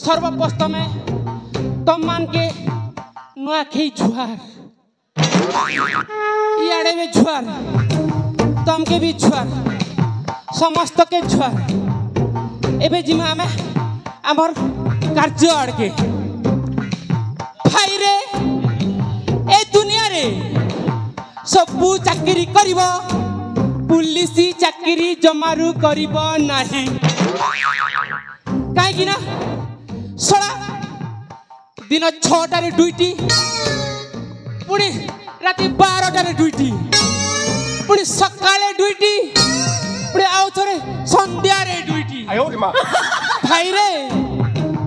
सर्वप्रथमे तुम मान के नुआखई जुहार इे भी जुहार तुम के भी जुहार समस्त के जुहार एबे जिमा आमे आमर कार्य आड़के भाई रे ए दुनिया रे सबू चाकरी करिबो पुलिस चाकरी जमारू करिबो नाही काहे कि ना सळा दिन 6टा रे ड्यूटी पुणी राति 12टा रे ड्यूटी पुणी सकाळे ड्यूटी पुणी आउ थरे संध्या रे ड्यूटी भाई रे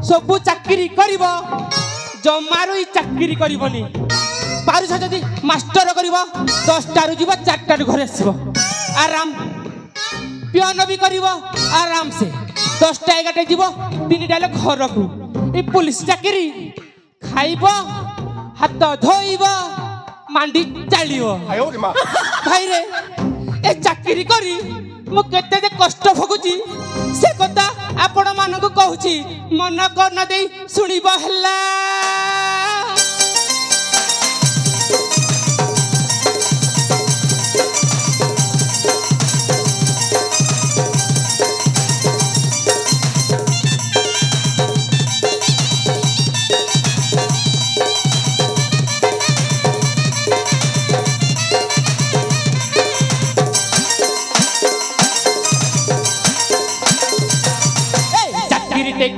सबू चाकरी करिबो जमारू चाकरी करिबोनी पारुछ जदि मास्टर करिबो 10टा रु जीव 4टा रु घरे आसीबो आराम पियोन भी करिबो आराम से 10टा 11टा जीव 3टा ले घर को ए पुलिस चाकरी खाइबो हाथ धोइबो मांडी चालिबो भाई रे ए चाकरी करी मु केते जे कष्ट भोगुची से कथा आपण मानको कहूची मन कन देई सुनिबो हल्ला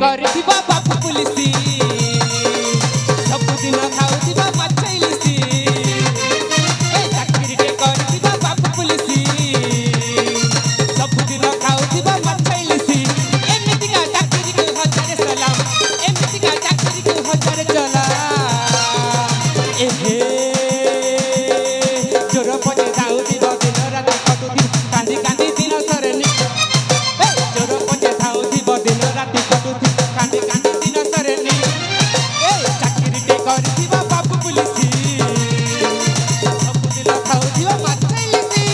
करथिबा बापू पुलिसी सब दिन खाउथिबा मछैलिसी ए चाकरी टे करथिबा बापू पुलिसी सब दिन खाउथिबा मछैलिसी एमिति का चाकरी के हजार सलाम एमिति का चाकरी के हजार चला ए हे जोर पजे जाउथिबा दिन रात कटुथि कांदी कांदी दिन सरनी ए जोर पजे जाउथिबा दिन रात कटुथि कांदी कांदी दिन सरनी ए चाकरी टे करथिबा बापू पुलिसी सब दिन खाउथिबा मछैलिसी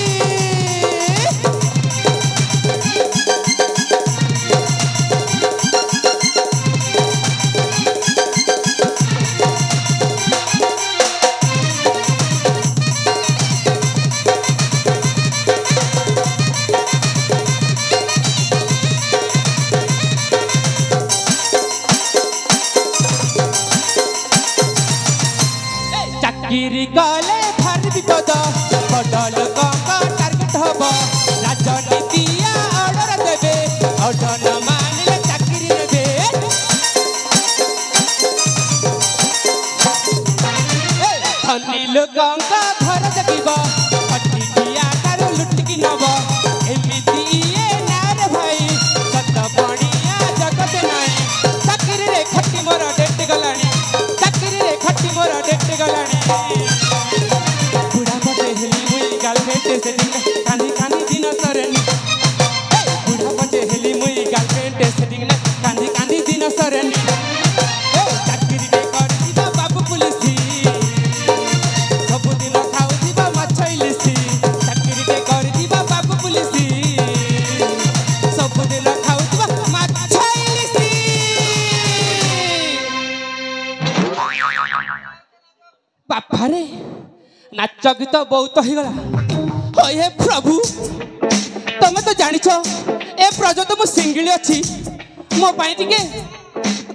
चाकरी कले भारी विपद बड़ लोक टार्गेट हम राजनीतिया ऑर्डर देवे ऑर्डर न मानिले चाकरी देवे धनी लोक घर जगिब हटिकिया तार लुटिकी नब एमिति ये नार भाई सत बणिया जगत नाई चाकरी रे खटी मोर डेट गलानी चाकरी रे खटी मोर डेट गलानी बुढ़ा पटे हेली मुई गर्लफ्रेंड सेटिंग कांदी कांदी दिन सरनी बुढ़ा पटे हेली मुई गर्लफ्रेंड सेटिंग कांदी कांदी दिन सरनी चाकरी टे करथिबा बाबू पुलिसी सब दिन खाउथिबा मछैलिसी चाकरी टे करथिबा बाबू पुलिसी सब दिन खाउथिबा मछैलिसी बापा रे नाच गीत बहुत ही गला हे प्रभु तमे तो जानिछ ए प्रजो तो मु सिंगल अछि मो पाई टिके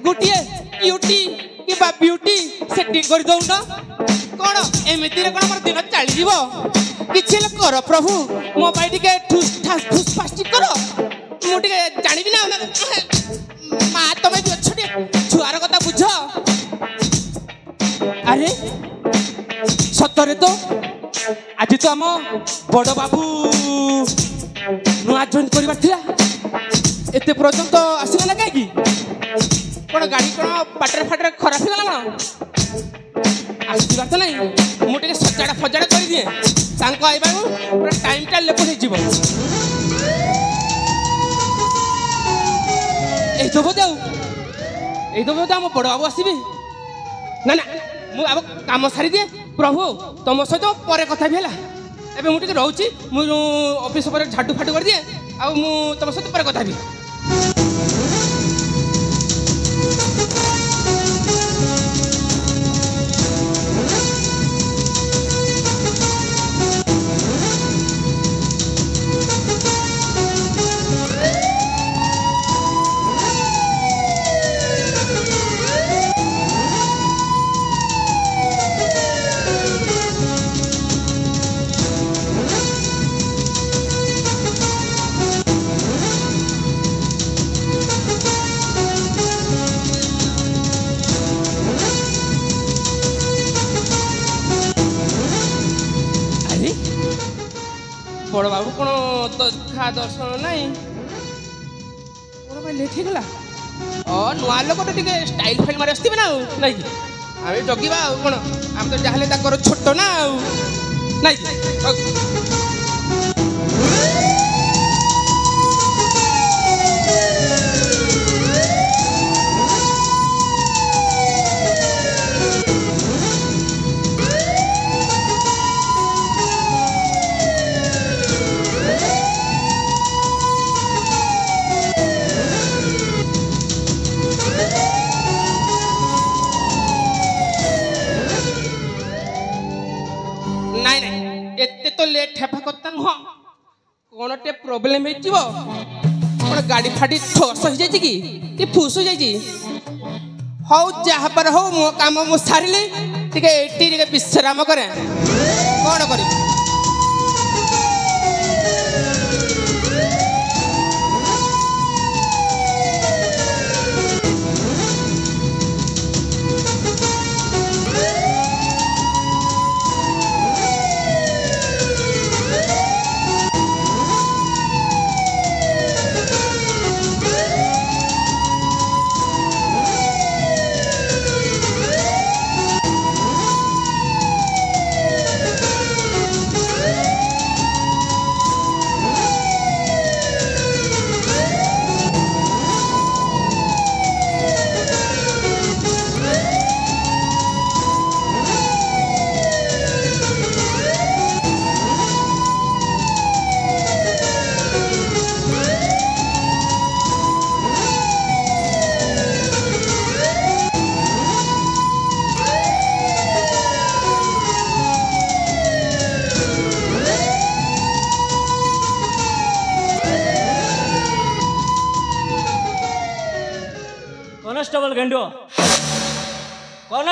गुटिए ब्यूटी कि बा ब्यूटी सेटिंग कर दउ न कोन एमिति रे कोन मोर दिन चली जीवो किछि ल कर प्रभु मो पाई टिके ठुस ठास ठुस फास्टिक कर मु टिके जानिबि ना मा तमे भी छटे छुआर कथा बुझ अरे सतरे तो आज तो आम बड़ बाबू नुआ जॉइन कर एत पर्यंत आसला कहीं कौन गाड़ी कौन पाटर फाटर खराब होगा आसबार तो नहीं मुझे सजाड़ा फजाड़ा कर दिए आइबा पूरा टाइम टा लेपट हो तो बोधे आम बड़ बाबू आसबि ना ना मु अब काम सारी दिए प्रभु तुम सहित पर कथा भी है एबे मु टिके रहउची मु ऑफिस पर झाडू फाडू कर दिए आ मु तुम सहित पर कथा भी ଦେଖା ଦର୍ଶନ ନାହିଁ ମୋର ଭାଇ ଲେଟ୍ ହେଇଗଲା ନୂଆ ଲୋକଟା ଟିକେ ଷ୍ଟାଇଲ ଫାଇଲ ମାରି ଆସିଥିବେ ନା ଆଉ ନାଇଁ କି ଆମେ ଜଗିବା ଆଉ କ'ଣ ଆମେ ତ ଯାହାହେଲେ ତାଙ୍କର ଛୋଟ ନା ଆଉ ନାଇଁ କି ନାଇଁ ନାଇଁ ଏତେ ତ ଲେଟ୍ ହେବା କଥା ନୁହଁ କ'ଣ ଟିକେ ପ୍ରୋବ୍ଲେମ୍ ହେଇଥିବ କ'ଣ ଗାଡ଼ି ଫାଡ଼ି ଠସ ହେଇଯାଇଛି କି ଫୁସ୍ ହେଇଯାଇଛି ହଉ ଯାହା ପାର ହଉ ମୋ କାମ ମୁଁ ସାରିଲି ଟିକେ ଏଠି ଟିକେ ବିଶ୍ରାମ କରେ କ'ଣ କରିବି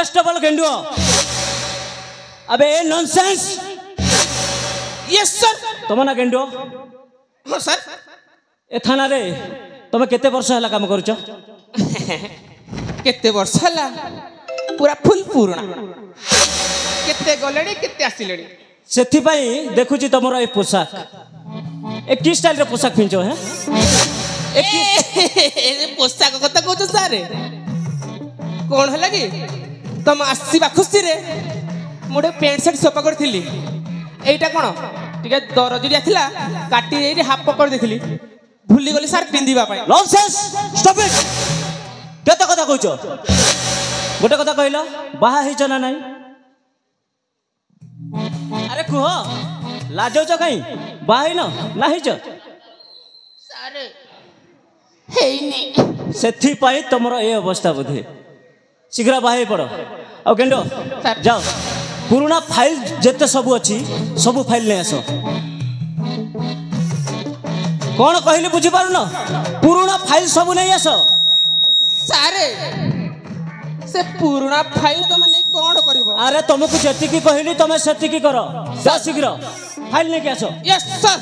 कॉन्स्टेबल गेंडो अबे नॉनसेंस यस सर तुम ना गेंडो हाँ सर ए थाना रे तुम केते वर्ष हला काम करूछ केते वर्ष हला पूरा फुल पूर्ण केते गलेडी केते आसिलेडी सेथि पई देखुची तमरो ए पोशाक ए की स्टाइल रे पोशाक पिंचो है ए पोशाक कथा कहू सर कौन है कि तुम आसवा खुशी रे मुझे पैंट सार्ट सफा करी एटा कौन टे दरजरिया थिला काटी हाफ कर देखली भूली गली सार पिंधिबा पई नॉनसेंस स्टॉप इट केते कथा कहूछ गोटे कथा कहला बाहा हिच ना नहीं अरे कुह लाजौच कहीं बाहा हिन ना हिच सार हेइनी सेथि पई तमरो ए अवस्था बुझे शीघ्र बाहे पड़ आ गेंडो जाओ पुराना फाइल जेते सब अच्छी सब फाइल ले आस कौन कहली बुझी पार न पुराना फाइल सब नहीं आस सारे से पुराना फाइल तुम नहीं कौन करिवो अरे तुमको जेतिकी कहली तुम सेतिकी करो जा शीघ्र फाइल लेके आस yes sir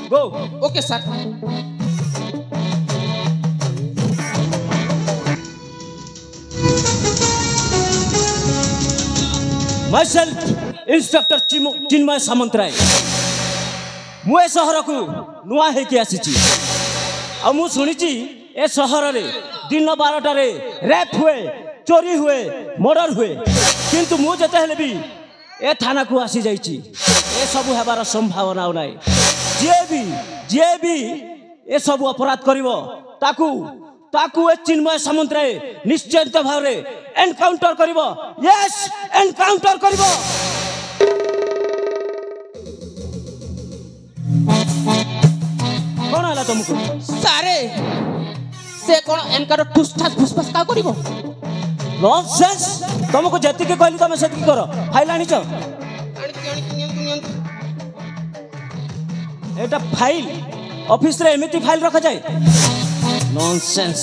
go okay sir myself inspector Chinmay Samantaray मुए सहर को नुआ हेकी आसीची आ मु सुनिची ए सहर रे दिन 12टा रे रेप हुए चोरी हुए मर्डर हुए किंतु मु जते हेले भी ए थाना को आसी जाईची ए सब हेबार संभावना नै जे भी ए सब अपराध करिवो ताकू ए चिन्मय सामंतराय निश्चित भाव रे एनकाउंटर करिवो यस एनकाउंटर करिवो कौन हला तुमको सारे से कौन एनकाउंटर ठुसठास फुसफास का करिवो नॉनसेंस तुमको जति के कहली तुम सेति करो फाइल आनी छ एटा फाइल ऑफिस रे एमिति फाइल रखा जाए नॉनसेंस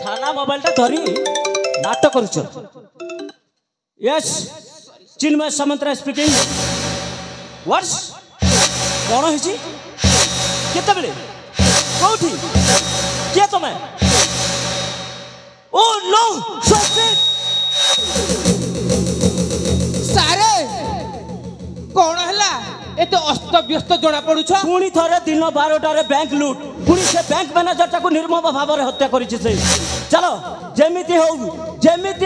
थाना मोबाइल टा धरी नाटक करूछ यस चिन्मय सामंतराय स्पीकिंग व्हाट्स कौन है केतबेले कौटी किए तुम ओ नो सारे कौन है एते अस्त व्यस्त जना पड़ुछ पुणी थरे दिन 12टारे बैंक लूट पुणी से बैंक मैनेजर ताको निर्मम भाव में हत्या करिछि से चलो जेमिति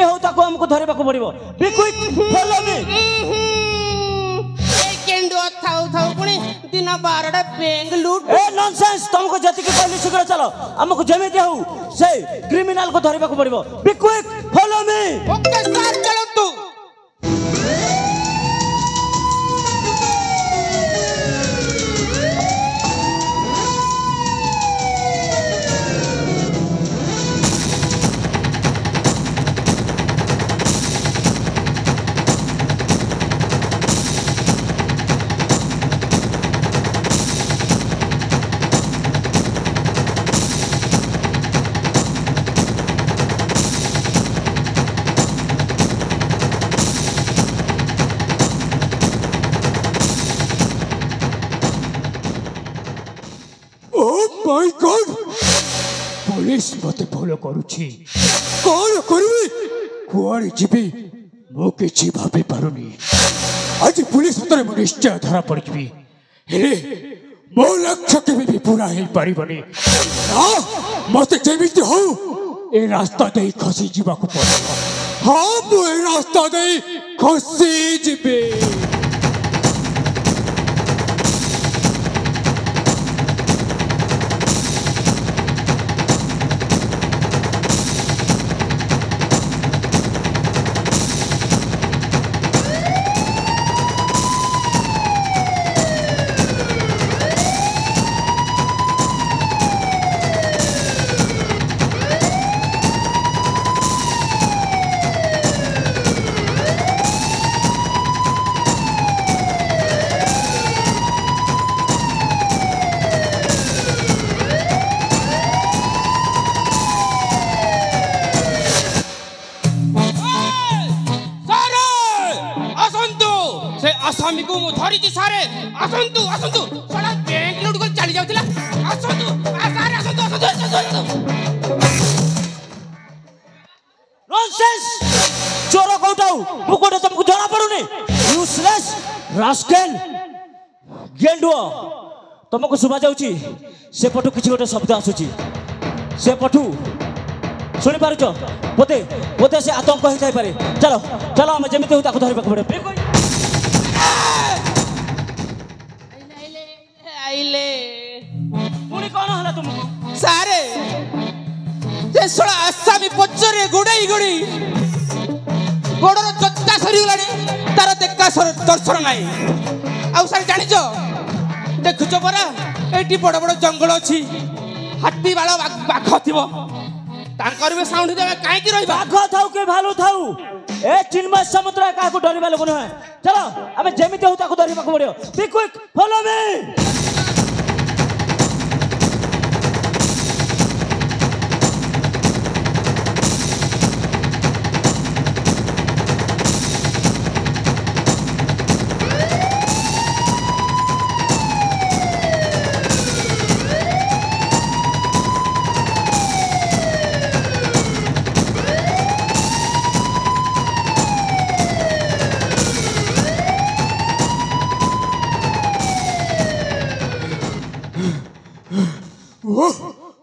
हो ताको हमको धरिबा को पड़िबो बी क्विक फॉलो मी ए केंडो थाउ थाउ पुणी दिन 12टा बैंक लूट ए नॉनसेंस तुमको जति के कहली शीघ्र चलो हमको जेमिति हो से क्रिमिनल को धरिबा को पड़िबो be quick follow me okay sir चलो तू माय गॉड पुलिस मते फॉलो करूची कौन करबी कुआरी जीबी मो किछि भाबी पारुनी आज पुलिस हतरे मो निश्चय धरा पड़िबी हेले मो लक्ष्य के भी पूरा हे परिबनी हां मते जेमिति हो ए रास्ता दे खसी जीवा को पड़ो हां मो ए रास्ता दे खसी जीबे आसामी को मु धरी जी सारे आसंतु आसंतु सारा बैंक लूट कर चली जाउतिला आसंतु सारे आसंतु आसंतु नॉनसेंस चोर कोटाऊ मु कोटे तुमको जाना पड़ुनी यूजलेस रास्केल गेंडुआ तुमको सुबा जाउची से पटु किछि गोटे शब्द आसुची से पटु सुनि पारुछ पोते पोते से आतंक हो जाय पारे चलो चलो हम जेमिते हो ताको धरिबा पड़े आइले पुणी कौन हला तुमको सारे जे सोला आसामी पचरे गुडई गुडी गोडर जत्ता सरी गलानी तार देखा दर्शन नाही आ सारे जानिजो देखुछ परा एटी बड़ बड़ जंगल अछि हाथी बाळ बाघ थिबो तांकर भी साउंड देबे काहे की रहिबा बाघ थाउ के भालू थाउ ए चिन्मय समुद्र का को डरिबा लोग न चलो हमें जेमिते हो ताको धरिबा को पड़ियो be quick follow me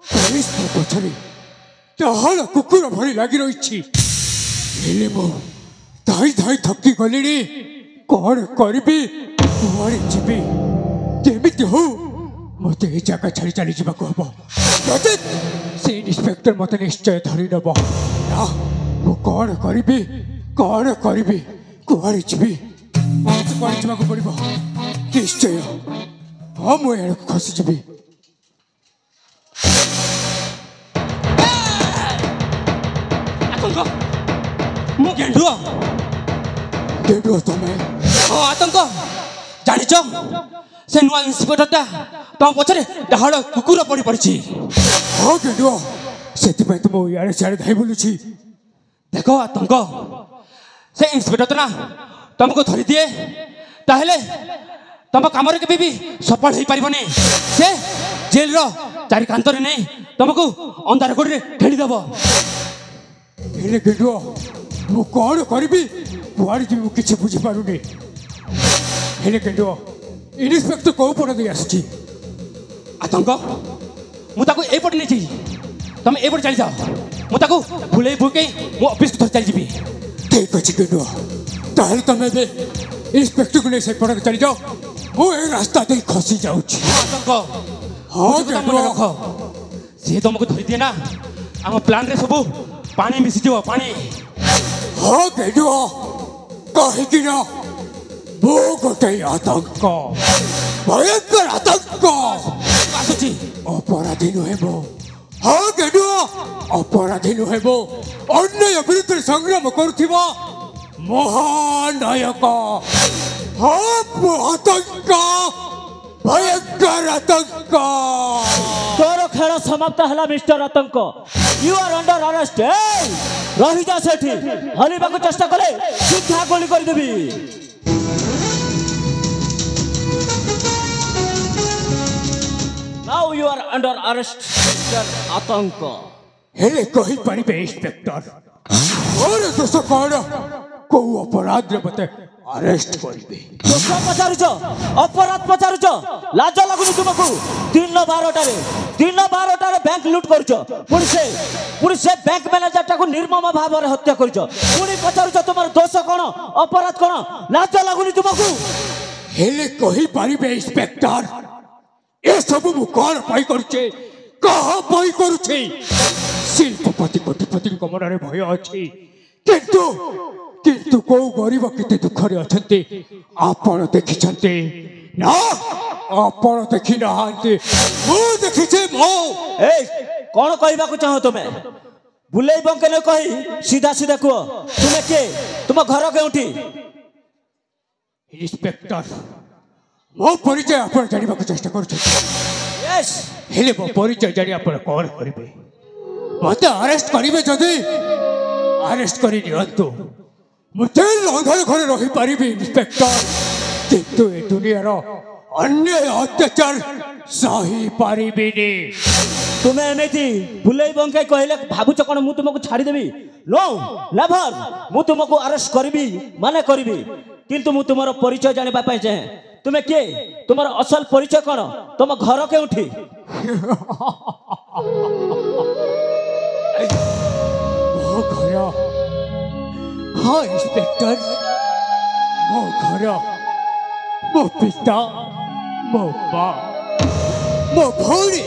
police पछरे ताहार कुकुर भरी लागी रही हेले मो धाई धाई थकी गली कौन करी कुआरे जीवी केमिति हो मते ए जगह छाड़ी चली जावाक हम नचेत से इंस्पेक्टर मते निश्चय धरी नब ना मो कौन करी कुआरे जीवी मते कुआरे जावाक पड़िबो निश्चय हाँ मुझे खसी जीवी मु गेंडुआ गेंडुआ तमें हाँ आतंक जानिच से नुआ इंस्पेक्टरटा तुम पछरे डाहाड़ कुकुर पड़ी पड़ी हाँ गेंडुआ से तुम इे सियाड़े धाई बुलूची देख आतंक से इंस्पेक्टर ना तुमको धरी दिए ताहले तुम कम के भी सफल हो पारनी से जेल चारि कांतरे नहीं तुमको अंधार गोड़े ठेलीदेव हेले गेडुआ मु कौन करी कुआड़े जी किसी बुझीपारुनी हेले गेडुआ इन्स्पेक्टर कौ पट दे आसी आतंक मुझे एपटे नहीं तुम एपटे चली जाओ मुझे भूल भूक मो ऑफिस को चली जी ठीक अच्छे गेडुआ ताहले तुम इन्स्पेक्टर को नहीं से पट चली जाओ मु ए रास्ता दे खसी जाऊँ आतंक हाँ मन रख सी तुमको धरी दिए ना आम प्लान रे सब पानी मिसीज पानी हाँ गेडुआ कहीं ना वो गोटे आतंक भयंकर आतंक आसुची अपराधी नुहे मो हाँ गेडुआ अपराधी नुहे मो अन्याय विरुद्ध संग्राम करुथिबा महानायक हाँ आतंक भयंकर आतंक तोर खेल समाप्त है मिस्टर आतंक यू आर अंडर अरेस्ट रही जा सेठी हलिबा को चेष्टा कले सीधा गोली कर देबी now you are under arrest mister आतंक हेले कही पारिबे इंस्पेक्टर और दोष कौन को अपराध रे मते अरेस्ट करिबे दोष पचारुच अपराध पचारुच लाज लागुनी तुमको दिन 12टारे बैंक लूट करुच पुणी से बैंक मैनेजर टाको निर्मम भाव में हत्या करुच पुणी पचारुच तुमर दोष कौन अपराध कौन लाज लागुनी तुमको हेले कही पारिबे इंस्पेक्टर ए सब मु कौन पाई करुचे कहा पाई करुचे शिल्पपति कोटिपति मन रे भय अछि किंतु किंतु को गरीब केते दुखरे अछंती आपण देखिछंती ना आपण देखि नहांती मु देखिछे मो ए कौन कहबा को चाहो तुमे बुलेई बंके न कही सीधा सीधा को तुमे के तुम घर केउठी इंस्पेक्टर मो परिचय आपण जानिबा को चेष्टा करू यस हेले मो परिचय जानि आपण कौन करिवे मते अरेस्ट करिवे जदी अरेस्ट करी नियंतु मुझे अंधार घरे रही पारिबी इंस्पेक्टर किंतु ए दुनियार अन्याय अत्याचार सही पारिबिनी तुम्हें एमती बुलेई बंके कहले भाबुच कौन मु तुमको छाड़ी देबी नो नेवर मु तुमको अरेस्ट करबी माने करबी किंतु मु तुमरो परिचय जानिबा पाई चाहे तुम्हें के तुमरो असल परिचय कौन तुम घर केउठी मो घर हाँ इंस्पेक्टर मो घर मो पिता मो माँ मो भौणी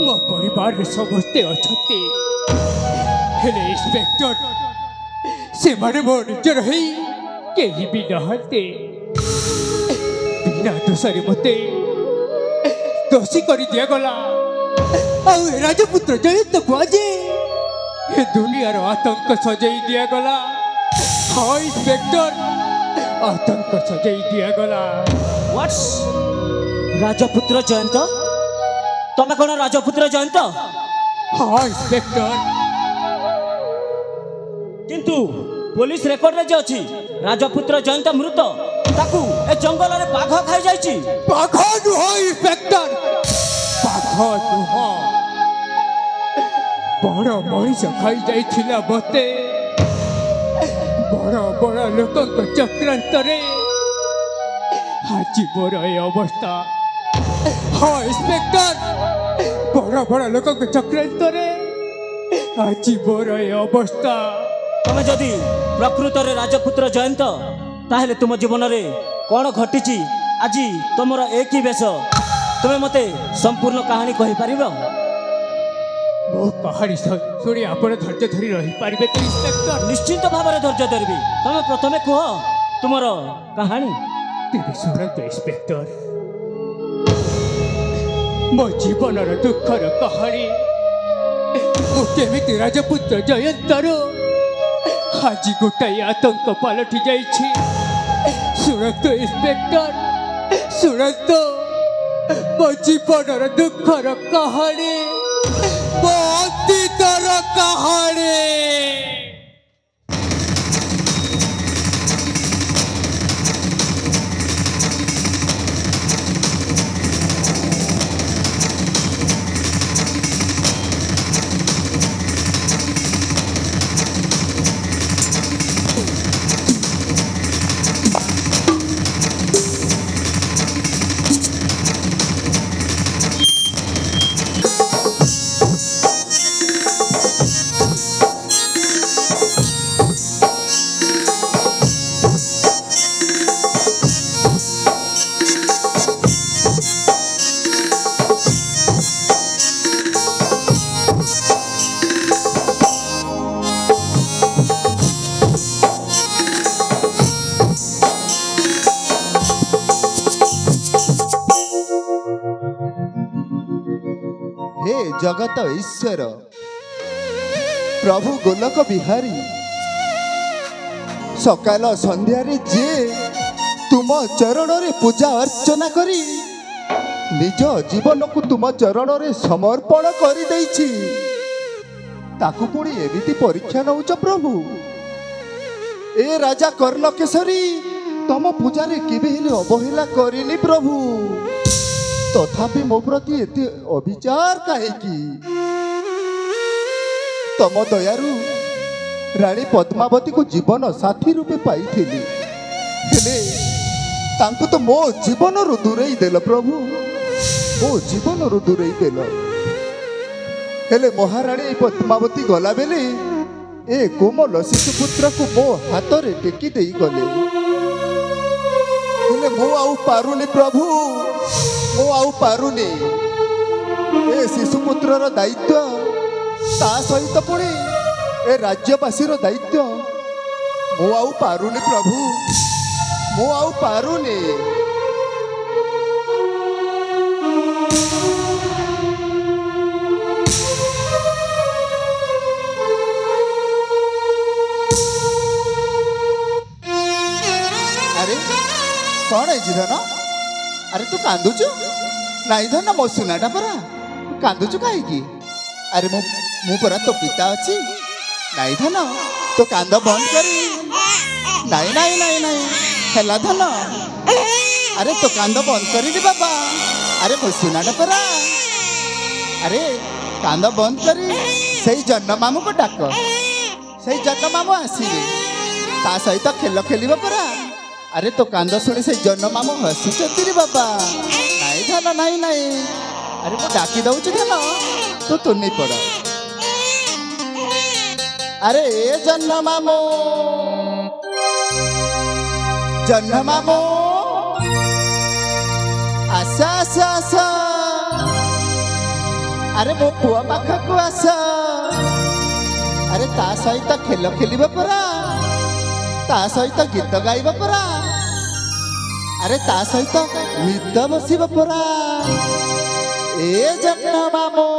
मो परिवार रे समस्ते अछंती हेले इंस्पेक्टर से माने मो निजर है केही भी नहते बिना दोषरे मते दोषी कर दिया गला राजपुत्र जयंत बाजे ये दुनियार आतंक सजाई दिया गला हाँ इंस्पेक्टर आतंक सजाई दिया गला व्हाट्स राजपुत्र जयंत तमे कौन राजपुत्र जयंत हाँ इंस्पेक्टर किंतु पुलिस रेकर्ड रे जे अछि राजपुत्र जयंत मृत ताकू ए जंगल रे बाघ खाई जाईची बाघ नुह इंस्पेक्टर बाघ नुह बड़ मनीष खाई जाइथिला मते बड़ बड़ लोक चक्रांत रे आज मोर ए अवस्था हाँ इंस्पेक्टर बड़ बड़ लोक चक्रांत रे आज मोर ए अवस्था तमे जदि प्रकृत रे राजपुत्र जयंत ताहेले तुम जीवन रे कौन घटी आज तुम एक ही वेश तुम्हें मते संपूर्ण कहानी कहि परिबो मो कहानी शुणी आप धैर्य धरी रही पारे तो इंस्पेक्टर निश्चिंत भाव में धैर्य धरबी तमे प्रथमे कह तुमर कहानी तेरे शुणु इंस्पेक्टर मो जीवन दुखर कहानी केमी राजपुत्र जयंतर आज गोटाए आतंक पलटि जाइछि शुणत इंस्पेक्टर शुणत मो जीवन दुखर कहानी मो अतीतर कहानी जगत ईश्वर प्रभु गोलक बिहारी सकाल संध्यारे जे तुम चरण रे पूजा अर्चना करी निज जीवन को तुम चरण रे समर्पण कर देछि ताकू पुणी एमिति परीक्षा नौच प्रभु। ए राजा कर्णकेशरी तम पूजा रे केबे हेले अवहेला करिनी प्रभु तथापि मो प्रति एते अविचार काहेकि तम दयारु रानी पद्मावती को जीवन साथी रूपे पाई हेले तांको तो मो जीवन रु दूरेई देल प्रभु मो जीवन रु दूरेई देल हेले महारानी पद्मावती गला बेले ए कोमल शिशुपुत्र को मो हाथ रे टेकी देई गले हेले मो आउ पारुनी प्रभु मो आउ पारुनी ए शिशुपुत्र दायित्व ता सहित पुणी ए राज्यवासी दायित्व मो आउ पारुनी प्रभु मो आउ पारुनी। अरे कौन है धन अरे तू कांदुचु नाई धन मो सुनाटा परा कांदुचु कहीं अरे मु परा तो पिता अच्छी नाई धन तो कांद बंद करी नाई नाई नाई नाई हेला धन अरे तो कांद बंद करी बाबा अरे मो सुनाटा परा अरे कांद बंद करी सही जन्म मामू को डाक सही जन्म मामू आसिबे ता सहित खेल खेलिबा परा अरे तो कांद शुणी से जन्म मामू हसुचती रे बाबा नाई धन नाई नाई अरे मु डाकी दउछु धन तो तू नहीं पड़ अरे जन्म मामू आसा आसा आसा अरे मो पुआ पाखा को आसा अरे ता सहित खेल खेलिबा परा ता सहित गीत गाइबा परा अरे ता सहित निद बसिबा परा ए जन्म मामू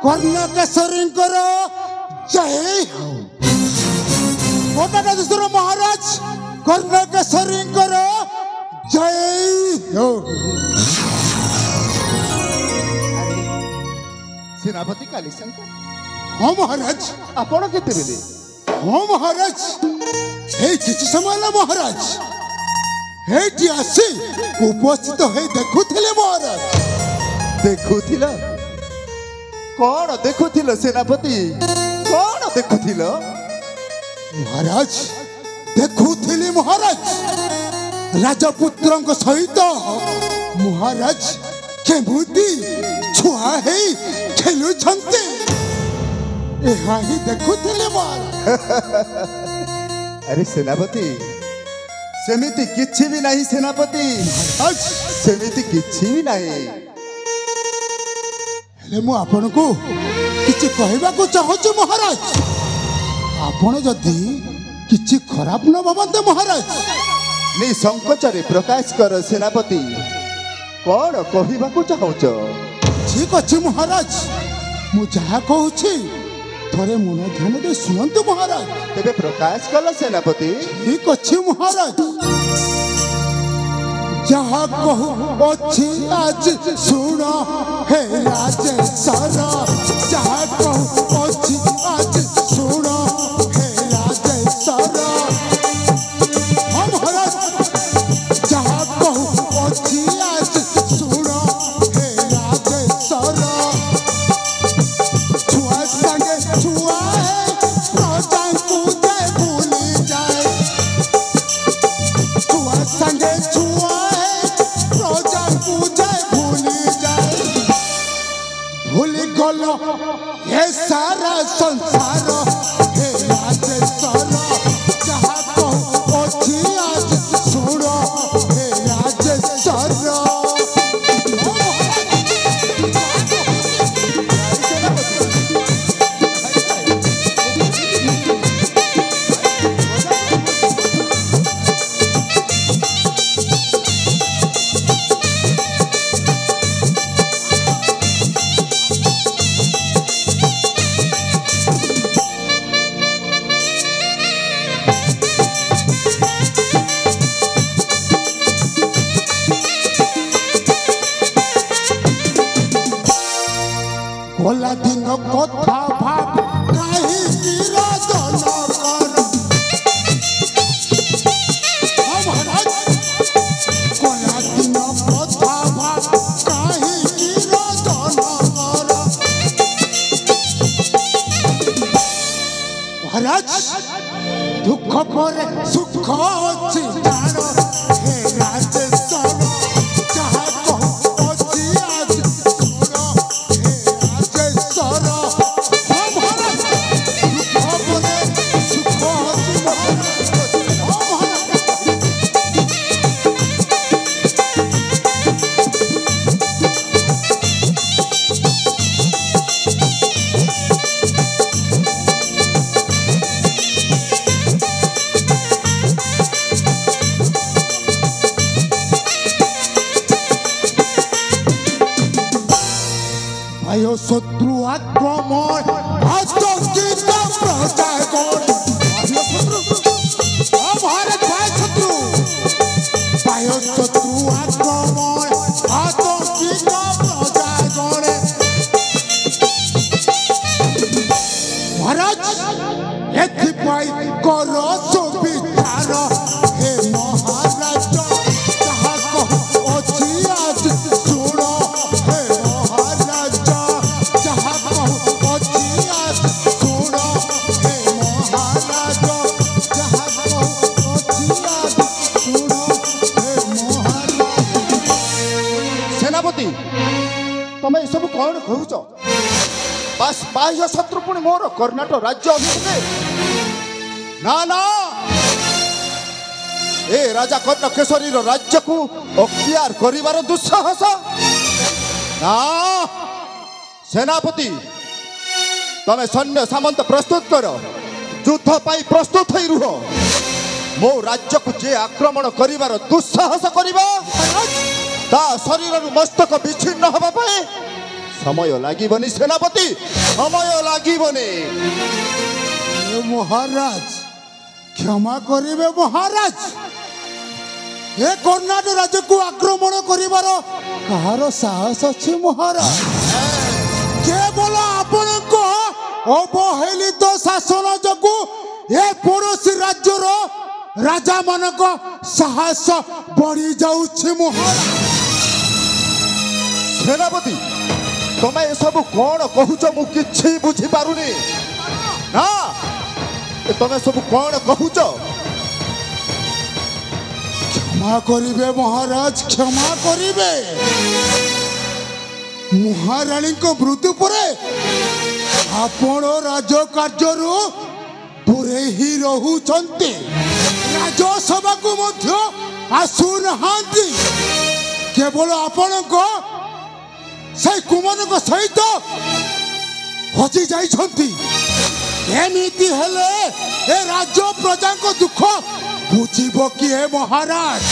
कर्णकेशरी जय हो कोटाकेश्वर महाराज कर्णकेशरी जय हो। सेनापति कालीशंकर हाँ महाराज आपण केतेबेले हाँ महाराज हे किछि समय ना महाराज हेटी आसी उपस्थित हे देखुथिले महाराज देखुथिल कौन देखुथिल सेनापति कौन देखुथिल महाराज देखुथिले महाराज राजपुत्रଙ୍କ सहित महाराज केमुती छुआ हे खेलुछन्ते एहा ही देखुथिले महाराज। अरे सेनापति सेमिति किछि भी नहीं सेनापति सेमिति किछि भी नहीं हेले मु आपनको किछि कहबा को चाहूछु महाराज आपण जदी किछि खराब न भाबंते महाराज निसंकोचरे प्रकाश कर सेनापति कौन कहबा को चाहूछ ठीक अछि महाराज मु जहा कहूछि थोड़े मन ध्यान दे सुनंतु महाराज तेबे प्रकाश कल सेनापति ठीक अच्छी महाराज जहाँ कहू अच्छी आज सुनो हे राजेश्वर जहाँ कहू अच्छी आज सुनो हे राजेश्वर हाँ महाराज जहाँ कहू अच्छी आज सुनो हे राजेश्वर छुआ संगे छुआ है प्रजा को जय भूली जाए छुआ संगे छुआ है प्रजा को जय भूली जाए भूल गलो ये सारा संसार हे राजेश्वर जहाँ कहू अच्छी आज सुनो हे राजेश्वर। भोला दिन कथा भाव काहे निराजन कर महाराज भोला दिन कथा भाव काहे निराजन कर महाराज दुख पर सुख अछि जान हे राजेश्वर जहाँ कहू अछि आज सुनो हे राजेश्वर हाँ महाराज दुख पर सुख अछि महाराज हाँ महाराज ভাই শত্রু আক্রমণ আতঙ্কিত প্রজাগণ ভারত ভাই শত্রু ভাই শত্রু আক্রমণ আতঙ্কিত প্রজাগণ মহারাজ এথিপাই কর সুবিচার হে মহারাজ যাহা কহু অছি আজ শুনো হে মহারাজ যাহা কহু অছি আজ শুনো হে মহারাজ যাহা কহু অছি আজ শুনো হে মহারাজ। सेनापति तमे ये सब कौन कहूच बस बाह्य शत्रु पुणी मोर कर्णाटक राज्य अभिमुखे ना ना ए राजा कर्णकेशरी राज्य को अख्तियार करिवार दुस्साहस ना सेनापति तमे सैन्य सामंत प्रस्तुत कर युद्ध पाई प्रस्तुत होई रुह मो राज्य को जे आक्रमण करिवार दुस्साहस करिबा ता शरीर मस्तक विच्छिन्न हवा पाए समय लागबनी सेनापति समय लागबनी महाराज क्षमा करिवे महाराज ए कर्णाटक राज्य को आक्रमण करिवार कहार साहस अछि महाराज केवल आपण को अवहेलित शासन जगु ए पड़ोसी राज्यर राजा मानक साहस बढ़ी जाउछि महाराज सेनापति तुम ए सब कौन कहूच मु किछि बुझी पारुनी ना तुम सब कौन कहूच क्षमा करिवे महाराज क्षमा करिवे महारानी को मृत्यु परे आपण राज कार्यरु दूरे ही रहुचंते राजसभा को मध्य आसु नहांती केवल आपण को से कुमान को सहित हजि जाइछंती एमिति हेले ए राज्य प्रजा को दुख बुझिबो कि हे महाराज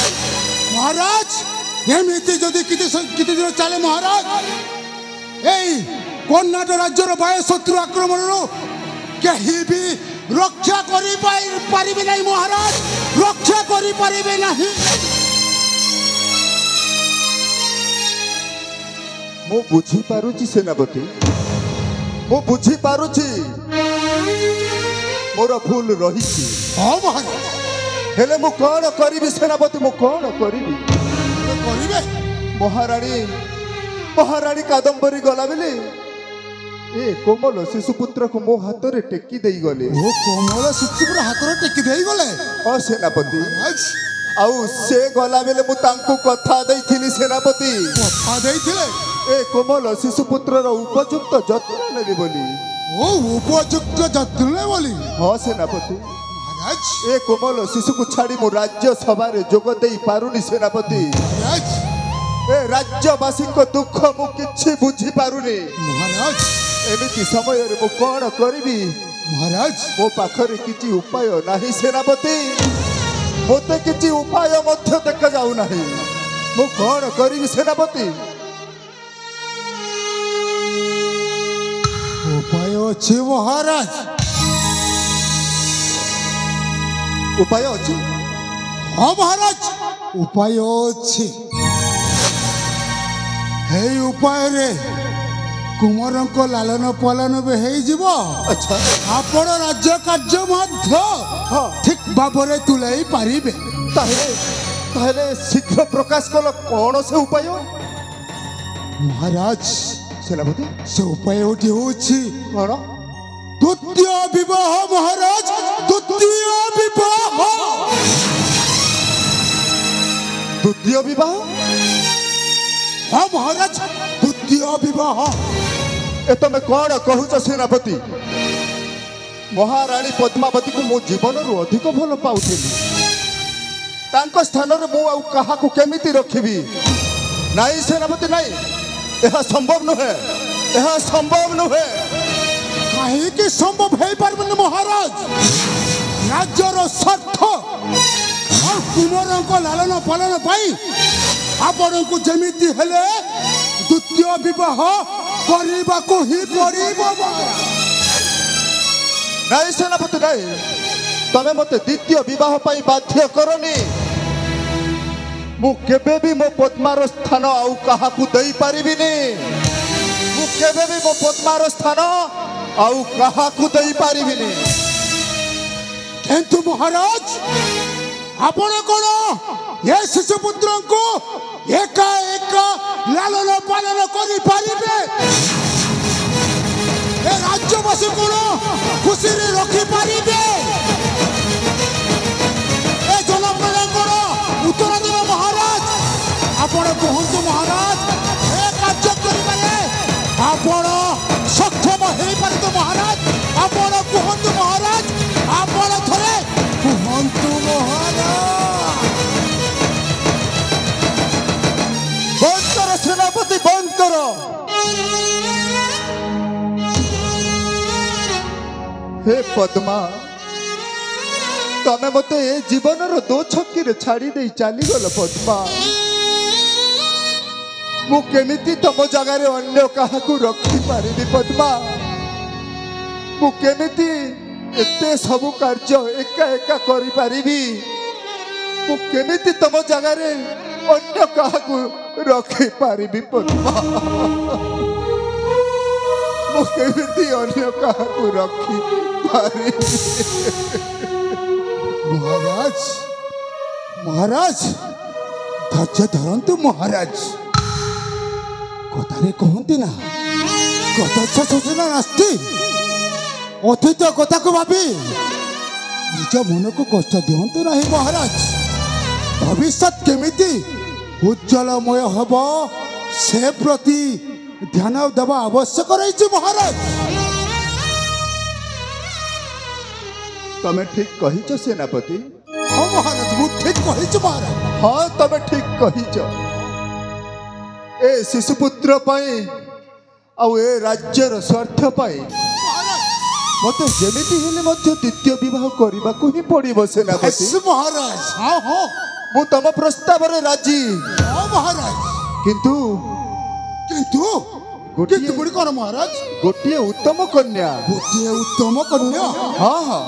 महाराज एमिति जदि किति दिन चले महाराज एई कर्णाटक राज्यर बाह्य शत्रु आक्रमण कहीं भी रक्षा करि पारिबे नहीं महाराज रक्षा करि पारिबे नहीं मु बुझी पारुची सेनापति मु बुझी पारुची मोर भूल रही हां महाराज हेले मु कौन करिबी सेनापति मु कौन करिबी करिबे महारानी कादम्बरी गला बेले ए कोमल शिशुपुत्र को मो हाथ रे टेकी देई गले ओ कोमल शिशुपुत्र हाथ रे टेकी देई गले ओ सेनापति आउ से गला बेले मु तांको कथा देइथिली सेनापति कथा देइथिले ए कोमल शिशुपुत्र रो उपयुक्त जत्न नेबी बोली ओ उपयुक्त जत्न ने बोली हां सेनापति महाराज ए कोमल शिशु को छाड़ी मु राज्य सभा रे जोग देई पारुनी सेनापति महाराज ए राज्यवासी को दुख मु किछि बुझी पारुनी महाराज एमिति समय रे मु कोन करबी महाराज मो पाखरे किछि उपाय नाही सेनापति मोते किछि उपाय मध्य देखा जाउ नाही मु कोन करबी सेनापति उपाय अछि महाराज उपाय अछि हाँ महाराज उपाय अछि हे उपाय रे कुमार को लालन पालन भी हे जीवो अच्छा आपण राज्य कार्य मध्य हाँ ठीक भाବରେ तुलाई पारिबे ताहेले शीघ्र प्रकाश कल कौन से उपाय महाराज सेनापति से उपाय होछि कौन द्वितीय विवाह महाराज द्वितीय विवाह द्वितीय विवाह हाँ महाराज द्वितीय विवाह ए तमे कौन कहूच सेनापति महारानी पद्मावती को मो जीवन रु अधिक भल पाउथिली तांको स्थान रे मु आउ कहा को केमिति रखिबी नाही सेनापति नाही एहा संभव नुहे एहा संभव नुहे कहीं की संभव है पार्बन महाराज राज्यर स्वार्थ और कुमार को लालन पालन पाई आपण को जमिति हेले द्वितीय विवाह करबा को ही पड़िबो नाही सेनापति नाही तमे मते द्वितीय विवाह पाई बाध्य करनी मु केबे भी मो पद्मार स्थान आउ कहा को देई पारिबिनी मु केबे भी मो पद्मार स्थान आउ कहा को देई पारिबिनी किंतु महाराज आपण कोन ये शिशुपुत्र को एका एका लालन पालन करि पारिबे ए राज्यवासी कोन खुशी रे रखि पारिबे ए जनप्रजा कोन उत्तर देव महाराज आपण कहंतु महाराज ए कार्य करिबारे आपण सक्षम हेई पारतो महाराज आपण कहंतु महाराज आपण थरे कहंतु महाराज बंद करो सेनापति बंद करो हे पद्मा तमे मते ए जीवन रो दो छक्की रे छाड़ी दे चली गल पद्मा मु केमिति तम जगह अन्य काहाकू रखी पारिबी पद्मा मु केमिति एते सब कार्य एका एका करि पारिबी मु केमिति तम जगह अन्य काहाकू रखी पारिबी पद्मा मु केमिति अन्य काहाकू रखी पारिबी महाराज महाराज धैर्य धरतु महाराज कथारे कहती ना कथा सूचना नास्ती अतीत कथा को भावी निज मन को कष्ट दिंतु ना महाराज भविष्य केमिति उज्जवलमय हम से प्रति ध्यान देवा आवश्यक रही महाराज तमे ठीक कहिच सेनापति हाँ महाराज मु ठीक कही महाराज हाँ तमे ठीक कहिच ए शिशुपुत्र पाई आउ ए राज्यर स्वार्थ पाई मते जेमिति हेले मध्य द्वितीय विवाह करबा को ही पड़िबो सेनापति महाराज हाँ हाँ मु तम प्रस्ताव रे राजी हाँ महाराज किंतु किंतु किंतु बुढ़ी कौन महाराज गोटिए उत्तम कन्या गोटे उत्तम कन्या हाँ हाँ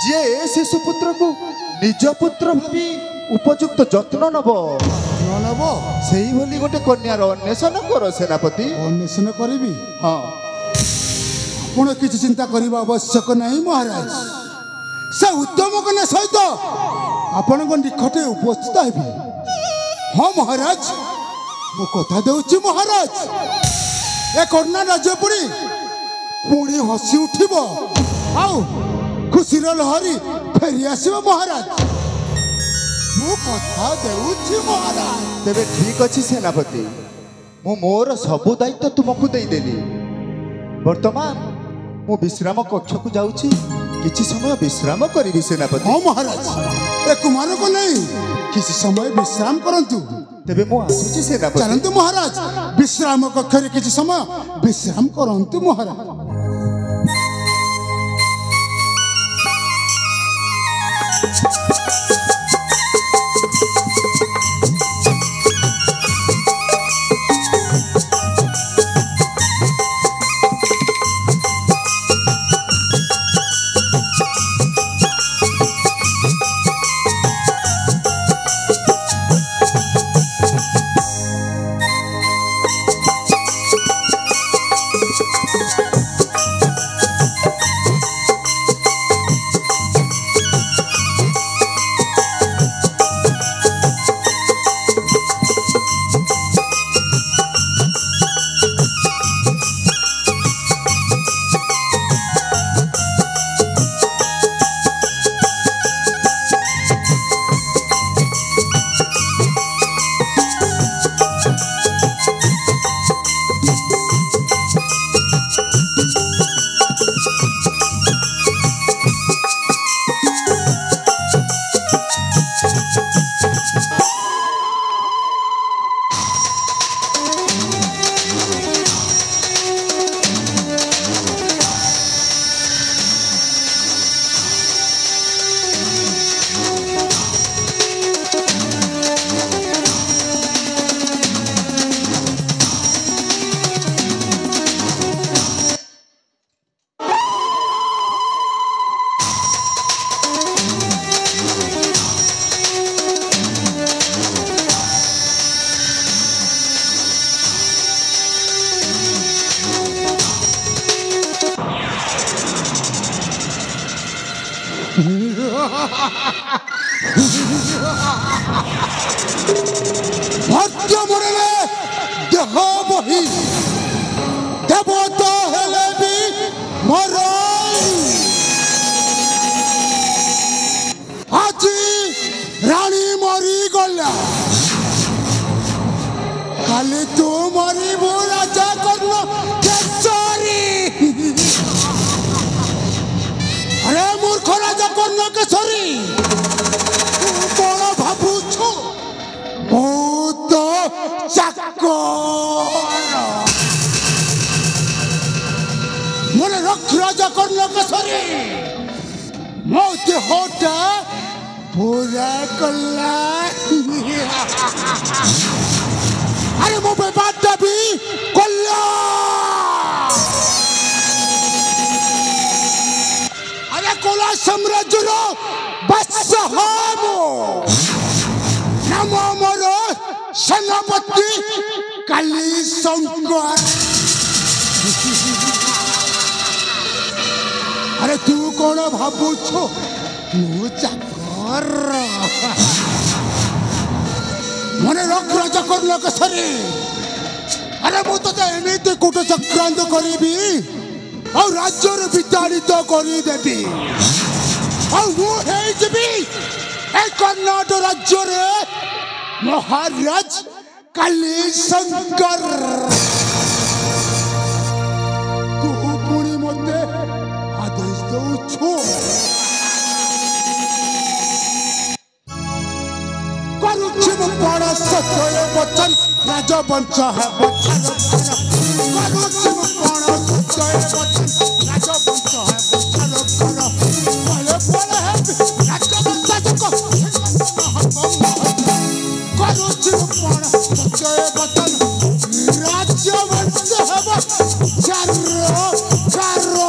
जे ए शिशुपुत्र को निज पुत्र भावी उपयुक्त जत्न नब नब से भली गोटे कन्यार अन्वेषण कर सेनापति अन्वेषण करी हाँ ଆପଣ କିଛି ଚିନ୍ତା କରିବା ଆବଶ୍ୟକ ନାହିଁ ମହାରାଜ ସେ ଉତ୍ତମ କନ୍ୟା ସହିତ ଆପଣଙ୍କ ନିକଟରେ ଉପସ୍ଥିତ ହେବି ହଁ ମହାରାଜ ମୁଁ କଥା ଦେଉଛି ମହାରାଜ ଏ କନ୍ୟା ରାଜ୍ୟ ପୁଣି ହସି ଉଠିବ ଆଉ ଖୁସିର ଲହରୀ ଫେରି ଆସିବ ମହାରାଜ ମୁଁ କଥା ଦେଉଛି ମହାରାଜ ତେବେ ଠିକ ଅଛି ସେନାପତି ମୁଁ ମୋର ସବୁ ଦାୟିତ୍ୱ ତୁମକୁ ଦେଇଦେଲି ବର୍ତ୍ତମାନ ମୁଁ ବିଶ୍ରାମ କକ୍ଷକୁ ଯାଉଛି କିଛି ସମୟ ବିଶ୍ରାମ କରିବି ସେନାପତି ହଁ ମହାରାଜ ଏ କୁମାରକୁ ନେଇ କିଛି ସମୟ ବିଶ୍ରାମ କରନ୍ତୁ ତେବେ ମୁଁ ଆସୁଛି ସେନାପତି ଚାଲନ୍ତୁ ମହାରାଜ ବିଶ୍ରାମ କକ୍ଷରେ କିଛି ସମୟ ବିଶ୍ରାମ କରନ୍ତୁ ମହାରାଜ भक्त मरले देह बही देवता हेले भी मरई आज रानी मरी गला काली तू मरी राजा कर्ण केसरी अरे मूर्ख राजा कर्ण केसरी बड़ भावुछु मोरे रक्ष राजा कर्ण केसरी मो देहटा पूरा कला अरे मु बेबाद देवी कल्याण अरे कोला साम्राज्य रो बत्सहामो नमो मोरो सेनापति काली शंकर अरे तू कौन भावु छो मु चाकर मने रख राजकर लोक सरी अरे मु तो एमती कूट चक्रांत करी और राज्य विताड़ित करदेवी कर्णाटक राज्य महाराज काली शंकर तू पुणी मत आदेश दौछु करुछि मु बड़ सत्य वचन राजवंश है करुछि मु बड़ सत्य वचन राजवंश है पले है राजवंश को करुछि मु बड़ सत्य वचन राजवंश है चारो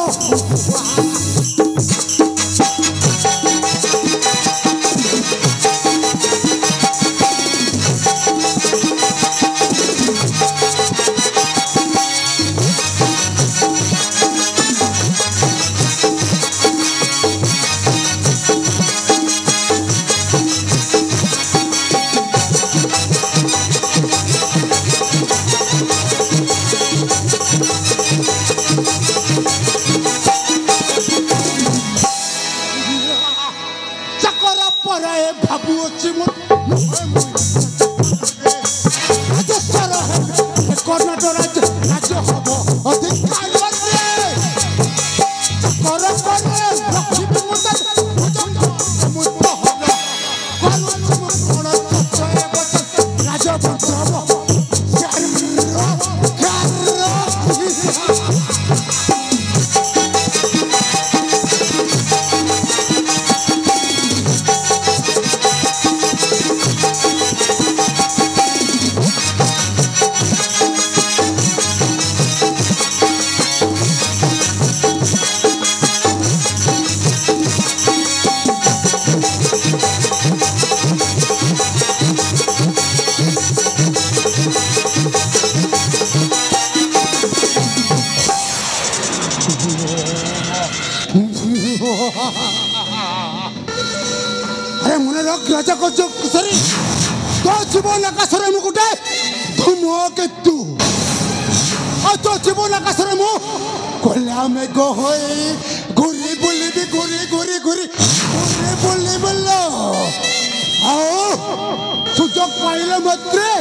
अरे मुने लोग राजा को जो सरी तो जीवन आकाशरे मुकुटे तुम के तू और तो जीवन आकाशरे मु कोला में गो होई गुरी बुली भी गुरी गुरी गुरी गुरी बुली बल्लो आओ सुजोग पाइले मत्रे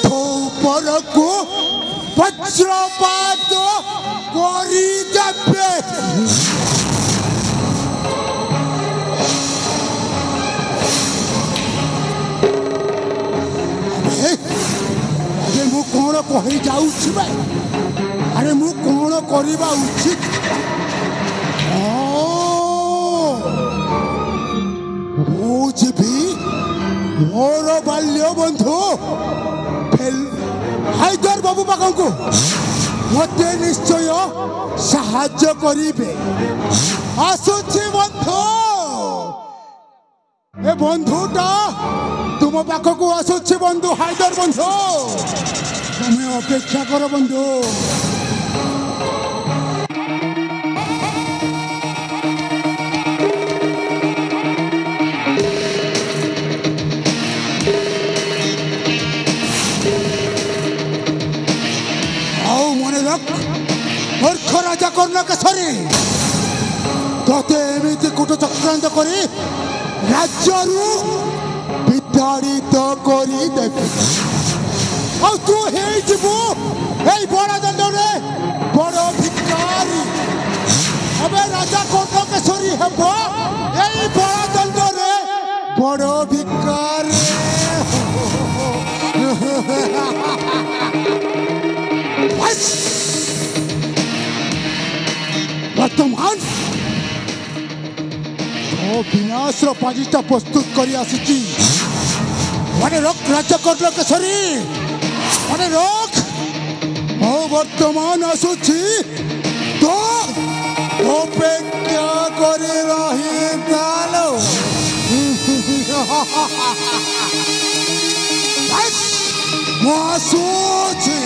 तो पर को वज्रपात करी देबे अरे मु कौन कही जाऊँ अरे मु कौन करवा उचित मोर बाल्य बंधु हाइदर बाबू पाखन को मत निश्चय साहाय्य करिबे आसुछि बंधु ए बंधुटा तुम पाखक आसुछि बंधु हाइदर बंधु तुम्हें अपेक्षा कर बंधु आओ मने रख मूर्ख राजा कर्ण केसरी तोते एमिति कूट चक्रांत करी राज्यरू विताड़ित करी देबे और तू हे जीवो ए बड़ा दंड रे बड़ भिखारी अबे राजा कर्ण केसरी हेबो ए बड़ा दंड रे बड़ भिखारी वर्तमान तो विनाश पाजिटा प्रस्तुत करी आसी माने रक्त राज्य कर्ण केसरी अरे रोक मो वर्तमान आसुची तो अपेक्षा करी रही तालो मो आसुची